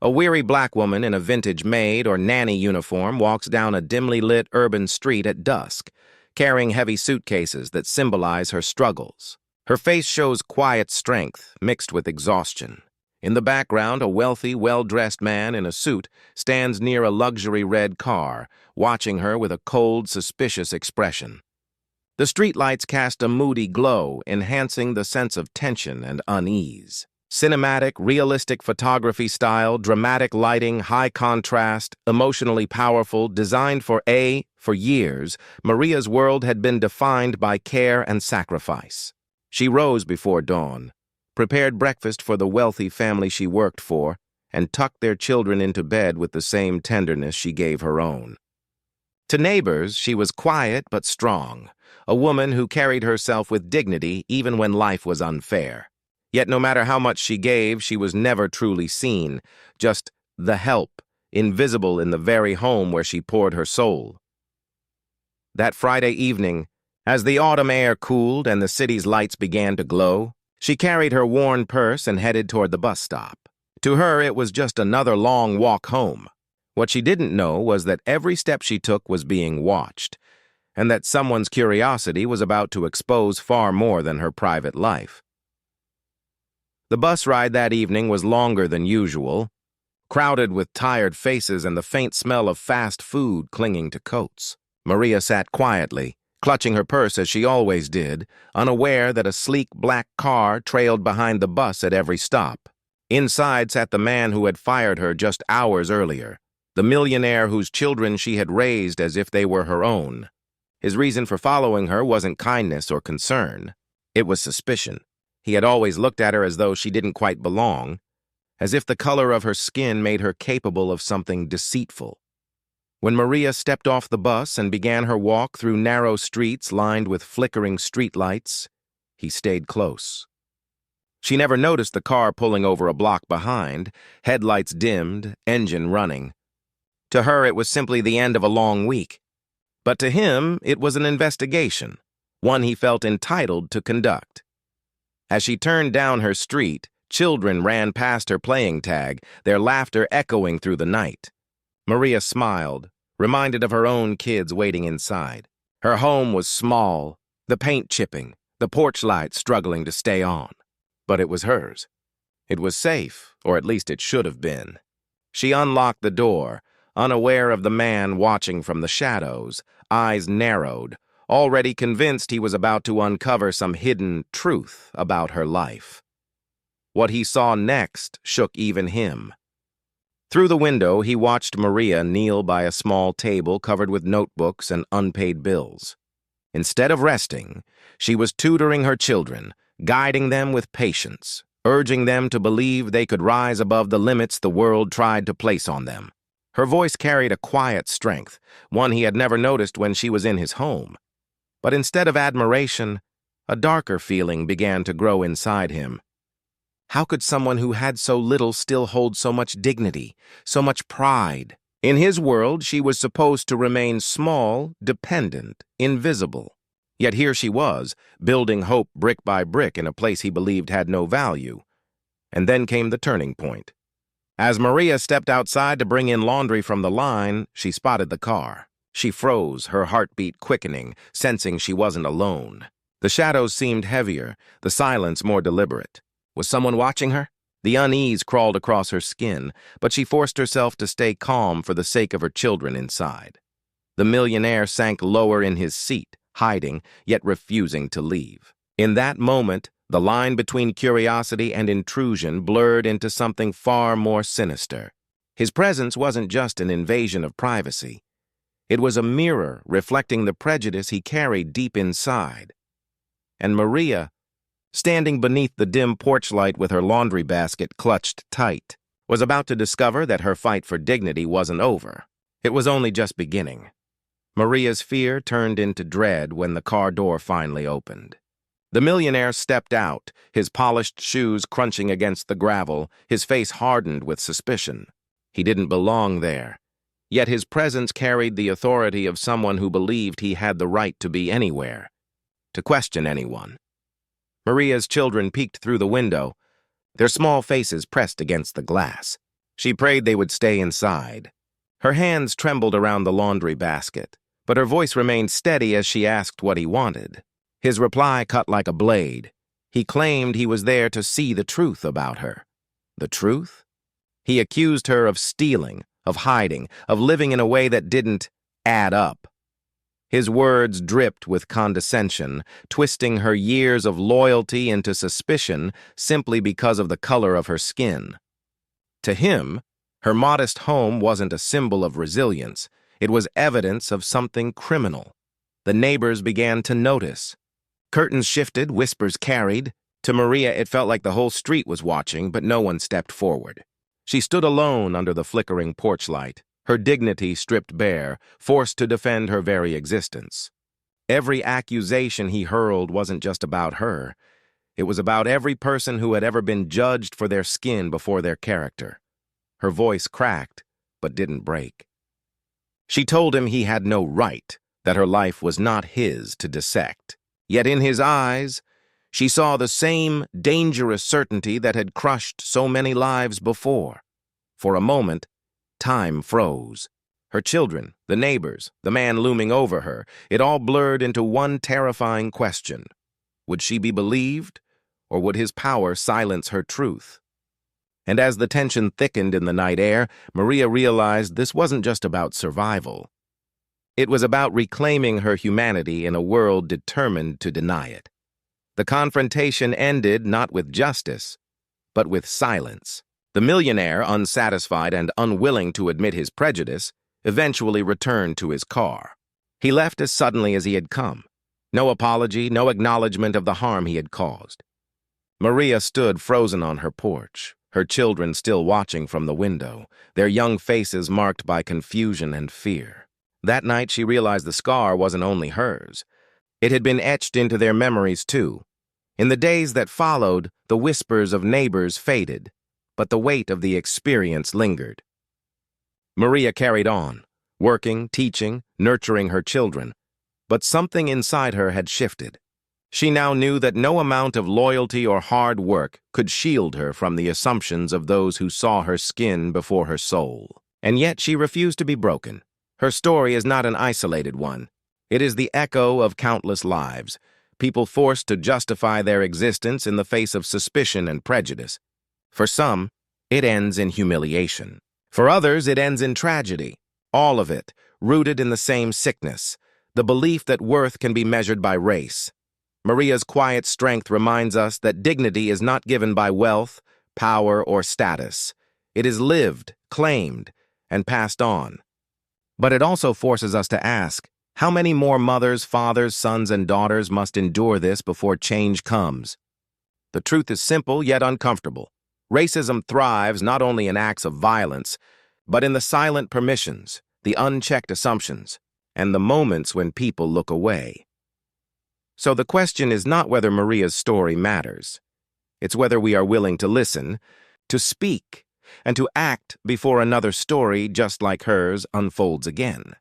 A weary black woman in a vintage maid or nanny uniform walks down a dimly lit urban street at dusk, carrying heavy suitcases that symbolize her struggles. Her face shows quiet strength mixed with exhaustion. In the background, a wealthy, well-dressed man in a suit stands near a luxury red car, watching her with a cold, suspicious expression. The streetlights cast a moody glow, enhancing the sense of tension and unease. Cinematic, realistic photography style, dramatic lighting, high contrast, emotionally powerful, designed for years, Maria's world had been defined by care and sacrifice. She rose before dawn, prepared breakfast for the wealthy family she worked for, and tucked their children into bed with the same tenderness she gave her own. To neighbors, she was quiet but strong, a woman who carried herself with dignity even when life was unfair. Yet no matter how much she gave, she was never truly seen, just the help, invisible in the very home where she poured her soul. That Friday evening, as the autumn air cooled and the city's lights began to glow, she carried her worn purse and headed toward the bus stop. To her, it was just another long walk home. What she didn't know was that every step she took was being watched, and that someone's curiosity was about to expose far more than her private life. The bus ride that evening was longer than usual, crowded with tired faces and the faint smell of fast food clinging to coats. Maria sat quietly, clutching her purse as she always did, unaware that a sleek black car trailed behind the bus at every stop. Inside sat the man who had fired her just hours earlier, the millionaire whose children she had raised as if they were her own. His reason for following her wasn't kindness or concern. It was suspicion. He had always looked at her as though she didn't quite belong, as if the color of her skin made her capable of something deceitful. When Maria stepped off the bus and began her walk through narrow streets lined with flickering streetlights, he stayed close. She never noticed the car pulling over a block behind, headlights dimmed, engine running. To her, it was simply the end of a long week. But to him, it was an investigation, one he felt entitled to conduct. As she turned down her street, children ran past her playing tag, their laughter echoing through the night. Maria smiled, reminded of her own kids waiting inside. Her home was small, the paint chipping, the porch light struggling to stay on. But it was hers. It was safe, or at least it should have been. She unlocked the door, unaware of the man watching from the shadows, eyes narrowed, already convinced he was about to uncover some hidden truth about her life. What he saw next shook even him. Through the window, he watched Maria kneel by a small table covered with notebooks and unpaid bills. Instead of resting, she was tutoring her children, guiding them with patience, urging them to believe they could rise above the limits the world tried to place on them. Her voice carried a quiet strength, one he had never noticed when she was in his home. But instead of admiration, a darker feeling began to grow inside him. How could someone who had so little still hold so much dignity, so much pride? In his world, she was supposed to remain small, dependent, invisible. Yet here she was, building hope brick by brick in a place he believed had no value. And then came the turning point. As Maria stepped outside to bring in laundry from the line, she spotted the car. She froze, her heartbeat quickening, sensing she wasn't alone. The shadows seemed heavier, the silence more deliberate. Was someone watching her? The unease crawled across her skin, but she forced herself to stay calm for the sake of her children inside. The millionaire sank lower in his seat, hiding, yet refusing to leave. In that moment, the line between curiosity and intrusion blurred into something far more sinister. His presence wasn't just an invasion of privacy. It was a mirror reflecting the prejudice he carried deep inside. And Maria, standing beneath the dim porch light with her laundry basket clutched tight, was about to discover that her fight for dignity wasn't over. It was only just beginning. Maria's fear turned into dread when the car door finally opened. The millionaire stepped out, his polished shoes crunching against the gravel, his face hardened with suspicion. He didn't belong there. Yet his presence carried the authority of someone who believed he had the right to be anywhere, to question anyone. Maria's children peeked through the window, their small faces pressed against the glass. She prayed they would stay inside. Her hands trembled around the laundry basket, but her voice remained steady as she asked what he wanted. His reply cut like a blade. He claimed he was there to see the truth about her. The truth? He accused her of stealing, of hiding, of living in a way that didn't add up. His words dripped with condescension, twisting her years of loyalty into suspicion simply because of the color of her skin. To him, her modest home wasn't a symbol of resilience. It was evidence of something criminal. The neighbors began to notice. Curtains shifted, whispers carried. To Maria, it felt like the whole street was watching, but no one stepped forward. She stood alone under the flickering porch light, her dignity stripped bare, forced to defend her very existence. Every accusation he hurled wasn't just about her. It was about every person who had ever been judged for their skin before their character. Her voice cracked, but didn't break. She told him he had no right, that her life was not his to dissect. Yet in his eyes, she saw the same dangerous certainty that had crushed so many lives before. For a moment, time froze. Her children, the neighbors, the man looming over her, it all blurred into one terrifying question. Would she be believed, or would his power silence her truth? And as the tension thickened in the night air, Maria realized this wasn't just about survival. It was about reclaiming her humanity in a world determined to deny it. The confrontation ended not with justice, but with silence. The millionaire, unsatisfied and unwilling to admit his prejudice, eventually returned to his car. He left as suddenly as he had come. No apology, no acknowledgement of the harm he had caused. Maria stood frozen on her porch, her children still watching from the window, their young faces marked by confusion and fear. That night she realized the scar wasn't only hers. It had been etched into their memories too. In the days that followed, the whispers of neighbors faded, but the weight of the experience lingered. Maria carried on, working, teaching, nurturing her children, but something inside her had shifted. She now knew that no amount of loyalty or hard work could shield her from the assumptions of those who saw her skin before her soul. And yet she refused to be broken. Her story is not an isolated one. It is the echo of countless lives, people forced to justify their existence in the face of suspicion and prejudice. For some, it ends in humiliation. For others, it ends in tragedy. All of it, rooted in the same sickness, the belief that worth can be measured by race. Maria's quiet strength reminds us that dignity is not given by wealth, power, or status. It is lived, claimed, and passed on. But it also forces us to ask, how many more mothers, fathers, sons, and daughters must endure this before change comes? The truth is simple yet uncomfortable. Racism thrives not only in acts of violence, but in the silent permissions, the unchecked assumptions, and the moments when people look away. So the question is not whether Maria's story matters. It's whether we are willing to listen, to speak, and to act before another story just like hers unfolds again.